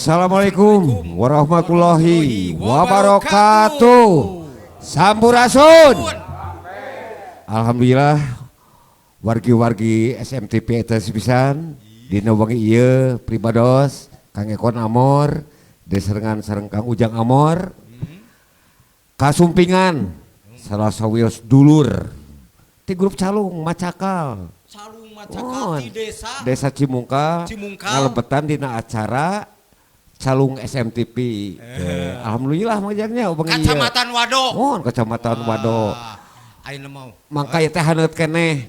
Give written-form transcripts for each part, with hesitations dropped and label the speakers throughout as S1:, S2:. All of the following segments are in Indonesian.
S1: Assalamualaikum warahmatullahi wabarakatuh. Sampurasun. Alhamdulillah wargi-wargi SMTP eta pisan dina wengi ieu pribados Kang Ekon Amor deserengan sareng Kang Ujang Amor kasumpingan salah sawios dulur ti grup Calung Macakal.
S2: Calung Macakal di
S1: Desa Cimungkal ngalebetan dina acara Calung SMTP. Alhamdulillah mangjarnya
S2: Kecamatan Wado.
S1: Oh, Kecamatan Wado.
S2: Ayeuna mau.
S1: Mangka teh haneut keneh.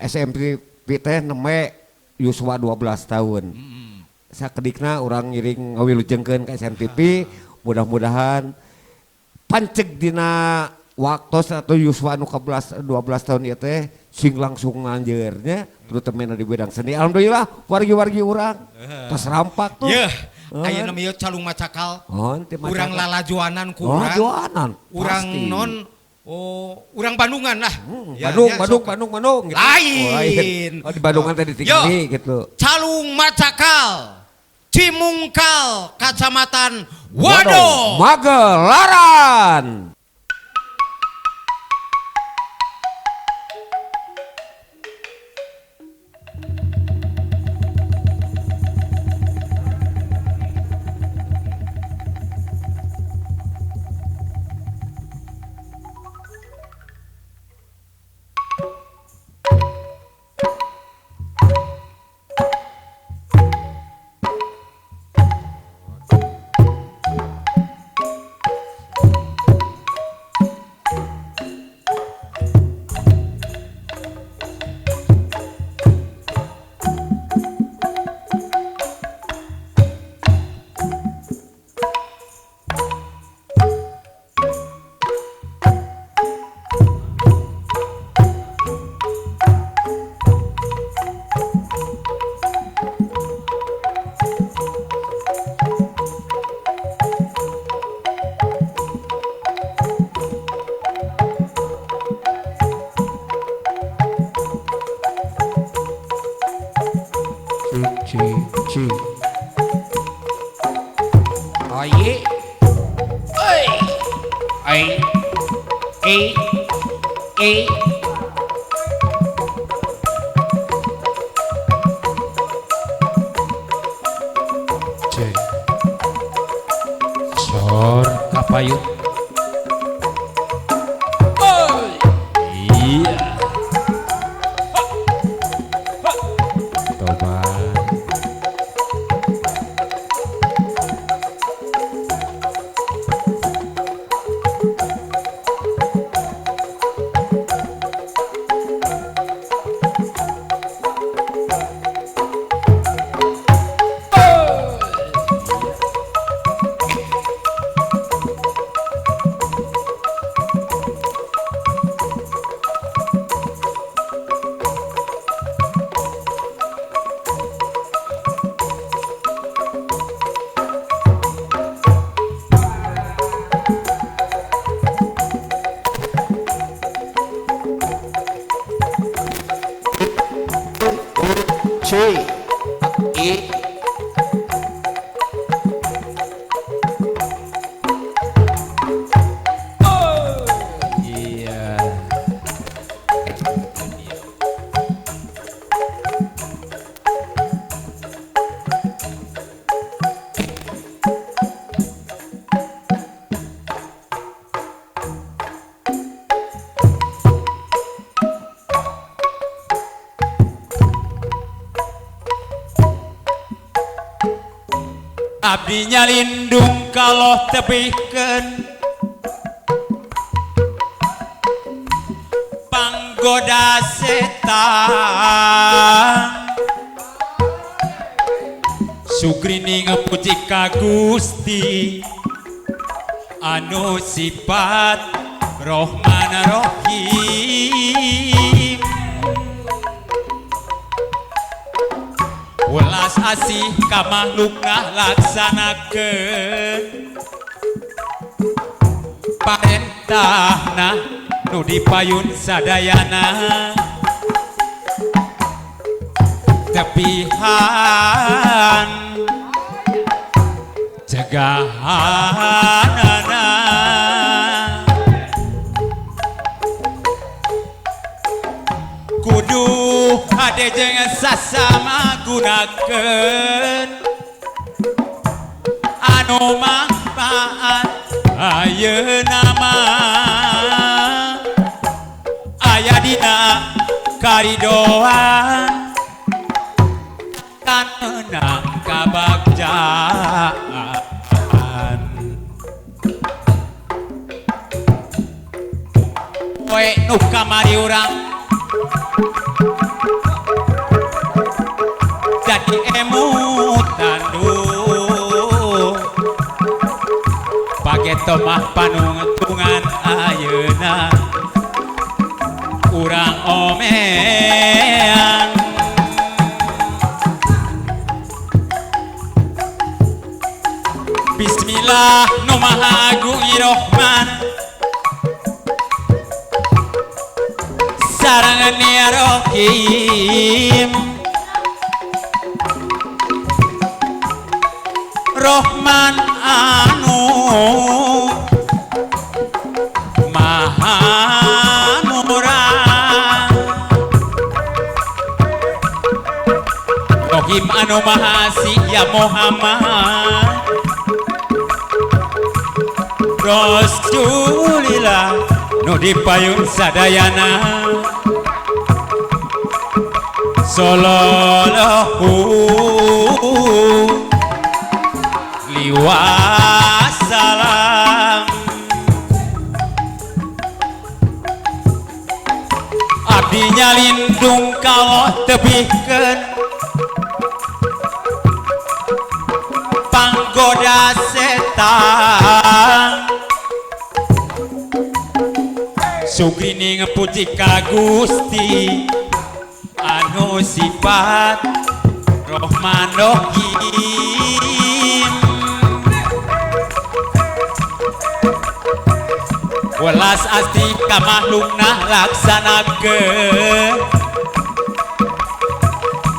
S1: SMTP teh neme yuswa 12 tahun. Sakedikna urang ngiring ngawilujengkeun ka SMTP, mudah-mudahan panceg dina waktu atau yuswa anu 12 tahun ieu teh sing langsung nganjeurnya terutama di bidang seni. Alhamdulillah wargi-wargi urang tos rampak tuh.
S2: Ayeuna mah Calung Macakal.
S1: Urang
S2: lalajuanan ku urang.
S1: Lalajuanan.
S2: Urang non urang Bandungan lah.
S1: Bandung gitu.
S2: Lain.
S1: Di Bandungan tadi tinggi gitu.
S2: Calung Macakal. Cimungkal, Kecamatan Wado.
S1: Magelaran.
S3: Sor kapayut. Iya. Tobat. Abdi nyalindung kalau tepikeun panggoda setan sugrini ngepuji ka Gusti anu sifat Rohmana Rohim welas asih ka makhlukna laksanakeun parentahna nu dipayun sadayana tepihan cegahanana kudu hade jeung sasama gunakeun anu manfaat ayeuna mah aya dina karidoan kan menang kabagjaan poe nu kamari urang jadi emutan duh pageto mah panuntungan ayeuna urang omean Bismillah nu maha agung Rahman sareng ya Rahim Rahman anu maha murah Rahim anu maha ya Muhammad Rasulillah nu dipayun sadayana sallallahu alaihi wasallam abdi nyalindung kalau tebihkeun panggoda setan sugrini ngepuji ka Gusti anu sifat Rahman Rahim welas asti ka makhlukna laksanakeun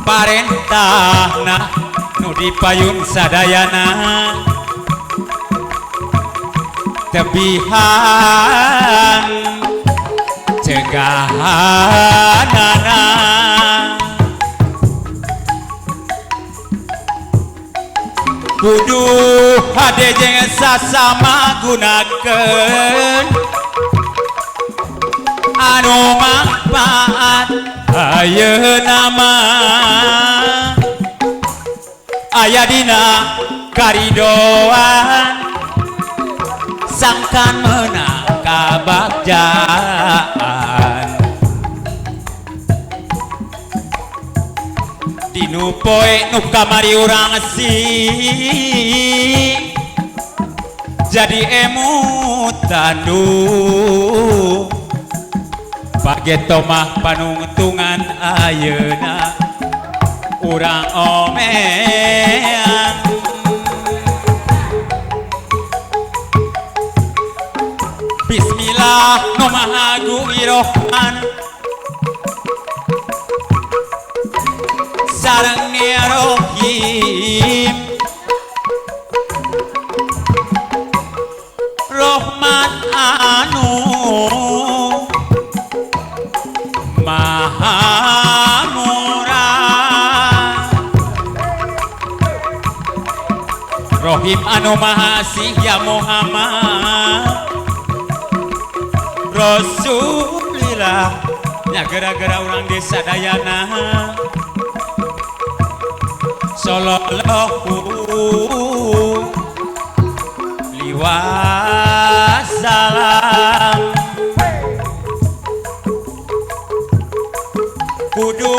S3: parentahna nu dipayun sadayana tebihan cegahanana kudu hade jeung sasama gunakeun anu manfaat ayeuna mah aya dina karidoan sangkan menang kabagjaan dinu poe nu kamari urang sing jadi emutan duh pageto mah panungtungan ayeuna urang omean Bismillah nu maha agung Rahman sareng ya Rahim Rahman anu maha murah Rahim anu maha ya Muhammad Rasulillah nya gara-gara orang desa dayana sallallahu alaihi wasallam kudu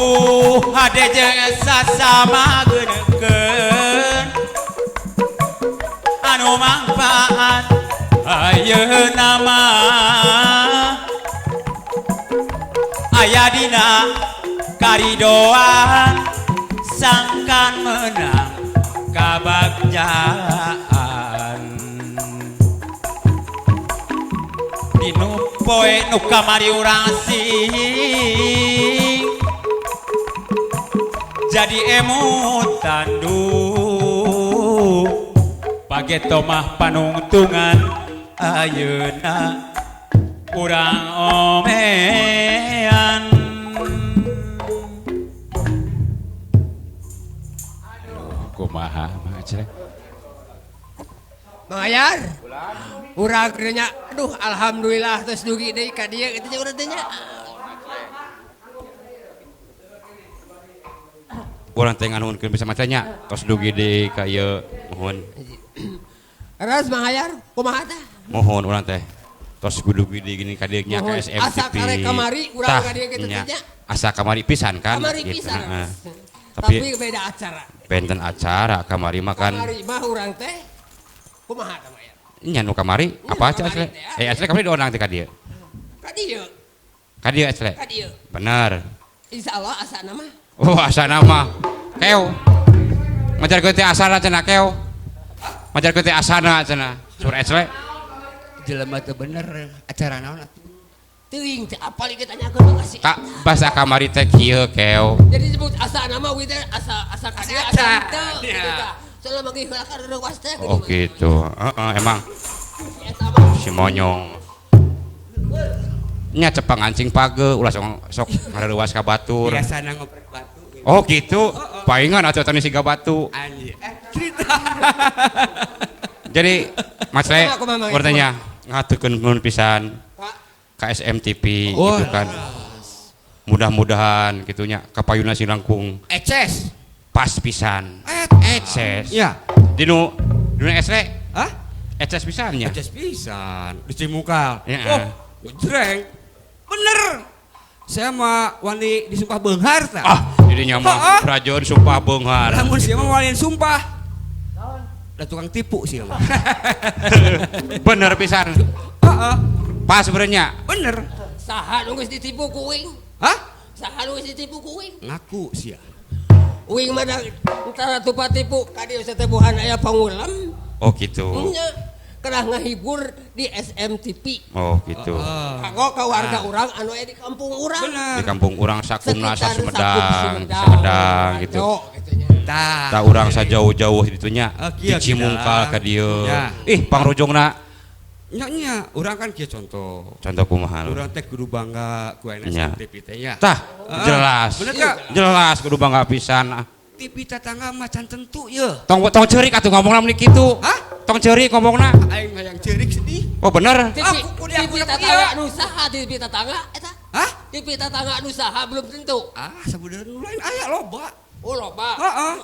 S3: hade jeung sasama geunekeun anu manfaat ayeuna mah aya dina karidoan sangkan menang kabagjaan dinu poe nu kamari urang sing jadi emutan duh Pageto mah panungtungan ayeuna urang omean. Kumaha mah cerek.
S4: Mayar. Urang nya aduh alhamdulillah terus dugi deui ka dieu kitu nya urang teh nya.
S3: Urang teh nganuhunkeun bisa macanya tos dugi deui ka ieu mohon.
S4: Ras Mayar kumaha tah?
S3: Mohon urang teh tos dugi deui gini ka dieu nya ka SMTP.
S4: Asa karek kamari urang ka dieu kitu teh nya.
S3: Asa kamari pisan kan.
S4: Kamari
S3: gitu.
S4: pisan.
S3: Tapi
S4: Tapi beda acara.
S3: benten acara kamari makan.
S4: Kamari mah urang teh kumaha tah Mayar?
S3: Nya nu kamari apa aja asli? Asli kamari dua orang teh ka dieu.
S4: Ka dieu.
S3: Ka dieu asli.
S4: Ka dieu.
S3: Bener.
S4: Insyaallah asana mah.
S3: Oh asana mah keo. Majar teh asana cenah keo. Majar teh asana cenah. Sur asli.
S4: Jelema teu bener acara naon atuh? Teuing teh apal ieu tanyakeun makasih.
S3: Tak bahasa kamari teh kieu keo.
S4: Jadi disebut asa nama we teh asa ka dieu asa teu. Soalnya manggi heula ka rewas teh.
S3: Oh gitu. Emang
S4: Eta mah
S3: si monyong. Nya cepang ancing page ulah sok ngareuwas ka batur.
S2: Biasana ngoprek batu.
S3: Oh gitu. Paingan atuh tani siga batu.
S2: Anjir. Cerita.
S3: Jadi Mas Le
S4: Kumaha,
S3: bertanya ngaturkeun nuhun pisan
S4: Pak.
S3: ka SMTP gitu kan. Mudah-mudahan gitunya kapayuna si langkung
S2: Eces.
S3: pas pisan. Eces.
S2: Ya.
S3: Dinu esle
S2: Hah?
S3: eces pisannya.
S2: Eces pisan. Di Cimukal.
S3: Ya.
S2: Oh, jreng. Bener. Saya mah wani disumpah beunghar tah.
S3: Ah, didinya mah rajon sumpah beunghar.
S2: Lamun sia mah wani sumpah. Da tukang tipu sih mah.
S3: Bener pisan.
S2: Heeh.
S3: Pas sebenarnya.
S2: Bener.
S4: Saha nu geus ditipu ku uing?
S2: Hah?
S4: Saha nu geus ditipu ku uing?
S2: Ngaku sia.
S4: Uing mah da tara tupa tipu ka dieu satebuhan aya pangulam.
S3: Oh gitu.
S4: Nya kenah ngahibur di SMTP.
S3: Oh gitu.
S4: Kanggo ka warga urang anu aya di kampung urang.
S3: Di kampung urang Sakumna
S4: Sekitar
S3: Sumedang gitu.
S4: Yo, gitu nya.
S3: Tak urang sajauh-jauh ditunya
S2: kieu
S3: di Cimungkal ka dieu.
S2: Ya.
S3: Ih, pangrojongna
S2: Nya urang kan kieu contoh.
S3: contoh kumaha.
S2: Urang teh kudu bangga ku ayeuna
S3: Nya.
S2: SMTP teh nya.
S3: Tah, jelas.
S2: Bener gak?
S3: Jelas kudu bangga pisan.
S2: TV tetangga macan tentu ye.
S3: Tong ceurik atuh ngomongna meni kitu.
S2: Hah?
S3: Tong ceurik ngomongna.
S2: Aing mah yang ceurik sedih.
S3: Oh bener.
S4: TV
S2: kuliah
S4: TV
S2: kuliah.
S4: tetangga nu saha TV tetangga eta?
S2: Hah?
S4: TV tetangga nu saha belum tentu.
S2: Sebenarnya nu lain aya loba.
S4: Oh loba.
S2: Heeh.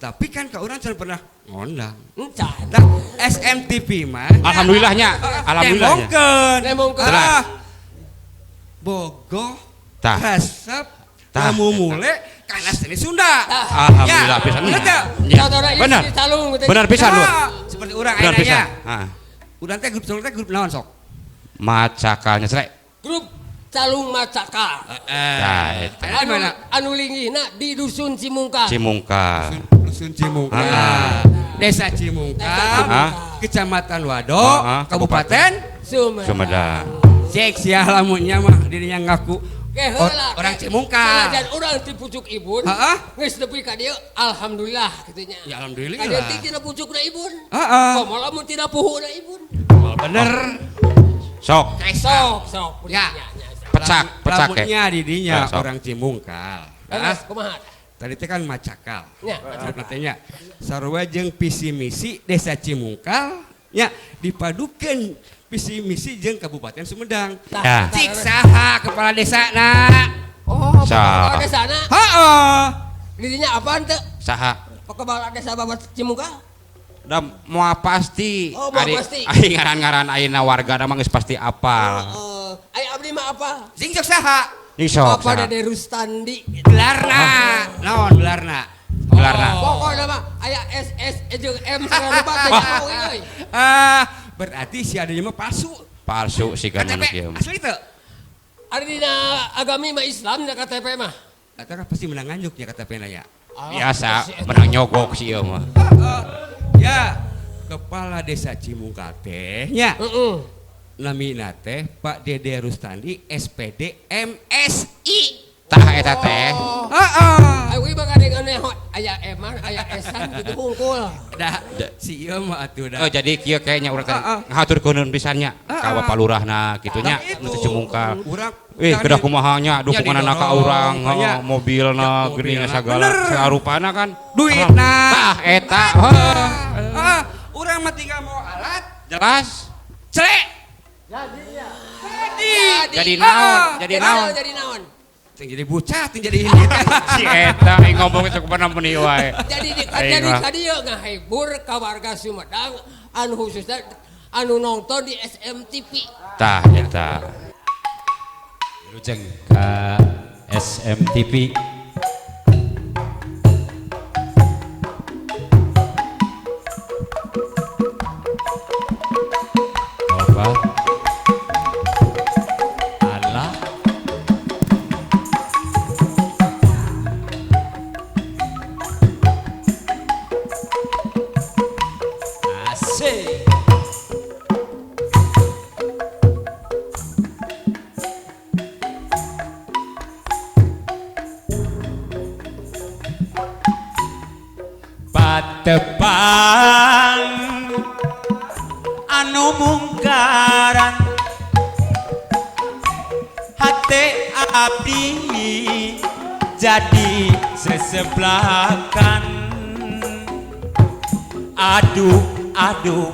S2: Tapi kan ka urang can pernah ngondang.
S4: Encan.
S2: Nah, SMTP mah
S3: Alhamdulillahnya. Alhamdulillahnya.
S2: Nemongkeun.
S4: Nemongkeun.
S2: Tah. Bogoh.
S3: Tah.
S2: Resep.
S3: Tah.
S2: Kamu mule kana seni Sunda.
S3: Alhamdulillah pisan.
S2: Bener teu?
S3: Ya,
S4: Contohna ieu
S3: bener.
S4: di Talung gitu.
S3: Bener pisan lu.
S2: Nah, seperti urang
S3: Bener
S2: aya
S3: pisan.
S2: nya.
S3: Heeh.
S2: Urang teh grup naon sok?
S3: Macakalnya srek.
S4: Grup Calung Macaka.
S3: Nah, eta.
S2: Aya di mana?
S4: Anu linggihna di dusun Cimungkal.
S3: Cimungkal.
S2: Dusun Cimungkal.
S3: Ah.
S2: Desa Cimungkal.
S3: Ah.
S2: Kecamatan Wado,
S3: Ah.
S2: Kabupaten
S4: Sumedang.
S2: Cek sia lamunnya mah dirinya ngaku
S4: Heula.
S2: orang Cimungkal.
S4: Dan urang di pucuk ibun.
S2: Heeh.
S4: Geus nepi ka dieu alhamdulillah kitu nya.
S2: Ya alhamdulillah.
S4: Ka dieu teh tina pucukna ibun.
S2: Heeh.
S4: Komo lamun tina puhuna ibun.
S2: Bener.
S3: Sok,
S4: Sok.
S2: Ya.
S3: pecak ya.
S2: Lamunnya didinya
S3: Ya, sok.
S2: orang Cimungkal.
S4: Terus kumaha?
S2: Tadi teh kan macakal.
S4: Nya.
S2: Katanya sarua jeung visi misi Desa Cimungkal nya dipadukeun visi misi jeung Kabupaten Sumedang.
S3: Ya.
S2: Cik saha kepala desana?
S4: Oh,
S3: Saha.
S4: kepala desana.
S2: Heeh.
S4: Didinya apaan teh?
S3: Saha?
S4: Kepala desa Babat Cimungkal.
S3: Da moal pasti.
S4: Oh, moal pasti.
S3: Ari ngaran-ngaran ayeuna warga mah geus pasti apal.
S4: Ai abdi mah apa?
S2: Sing sok saha?
S3: Nih sok.
S4: Apa
S3: saha?
S4: Dede Rustandi.
S2: Gelarna. Naon gelarna?
S3: Gelarna.
S4: Pokoknya mah aya SS jeung M segala lupa teh jauh euy.
S2: Berarti si adanya mah palsu.
S3: Palsu sih kan
S2: KTP
S3: manusia.
S2: asli teu?
S4: Ari dina agami mah Islam da KTP mah.
S2: Eta kan pasti menang nganjuk ya KTP na ya.
S3: Biasa menang nyogok sih ieu mah.
S2: Ya, kepala desa Cimungkal teh nya.
S4: Heeh.
S2: Namina teh Pak Dede Rustandi SPD MSI.
S3: Tah eta teh.
S2: Heeh.
S4: Ai we mah kadeng anu aya eman, aya esan gitu hungkul.
S2: Da si ieu mah atuh da.
S3: Oh jadi kieu kayaknya urang teh ngaturkeun pisannya ka Bapak Lurahna kitu nya nu Cimungkal.
S2: Urang
S3: Kedah kumaha nya dukunganna ka urang mobilna geuning sagala sarupana kan
S2: duitna.
S3: Tah eta
S2: Urang mah tinggal mau alat.
S3: jelas.
S2: Cek.
S3: Jadi naon? Jadi naon?
S4: Jadi naon?
S2: Jadi bucat, jadi ini.
S3: Si eta ngomong cukup meuni wae.
S4: Jadi ka dieu ngahibur ka warga Sumedang anu khususna anu nonton di SMTV.
S3: Tah eta.
S5: Wilujeng ka SMTV. Apa? Allah. Asik. Patepang anu mungkaran hate abdi jadi seseblakan. Aduh aduh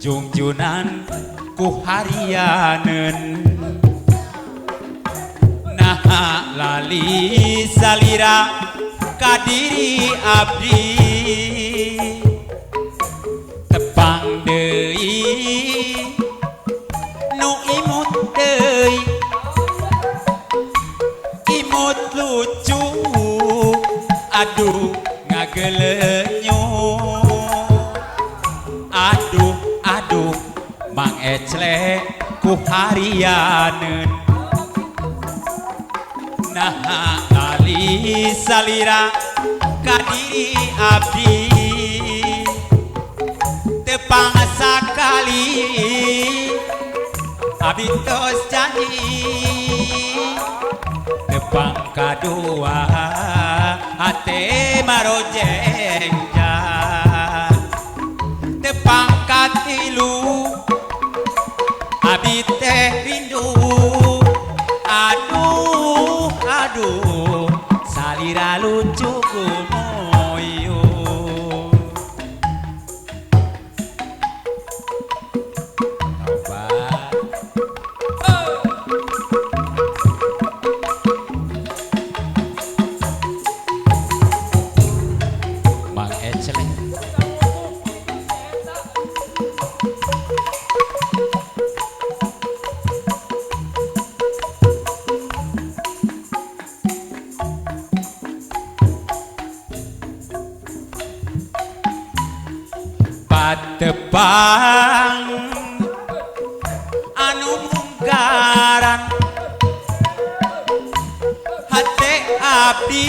S5: jungjunan ku harianeun nah lali salira kadiri abdi tepang deui nu imut deui imut lucu aduh ngagelenyo aduh aduh mang eclek ku harianeun nah lali salira kadiri abdi tepang sakali abdi tos janji tepang kadua hate marojengja tepang katilu abdi teh rindu aduh aduh salira lucu kumoyo Tobat Mang Ecele patepang anu mungkaran hate abdi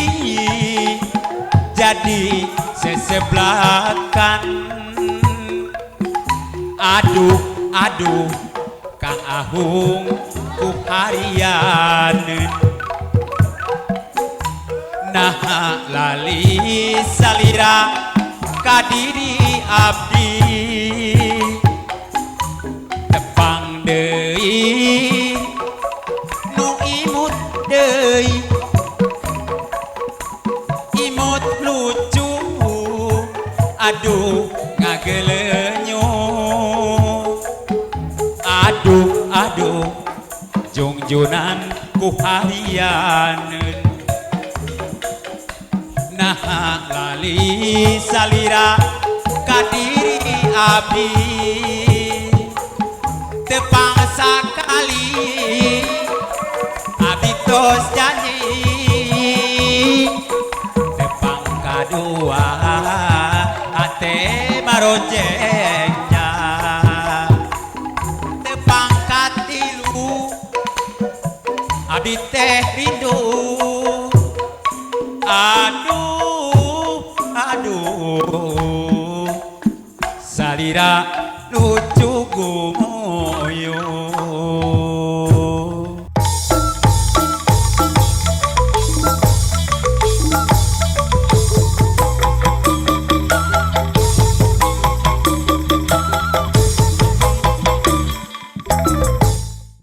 S5: jadi seseblakan. Aduh aduh Kang Ahung ku harianeun nah lali salira kadiri abdi tepang deui nu imut deui imut lucu aduh ngagelenyo aduh aduh jungjunan ku harianeun nah lali salira kadiri abdi tepang sakali abdi tos janji tepang kadua ate marojengnya tepang katilu abdi teh rindu aduh aduh salira lucu gumo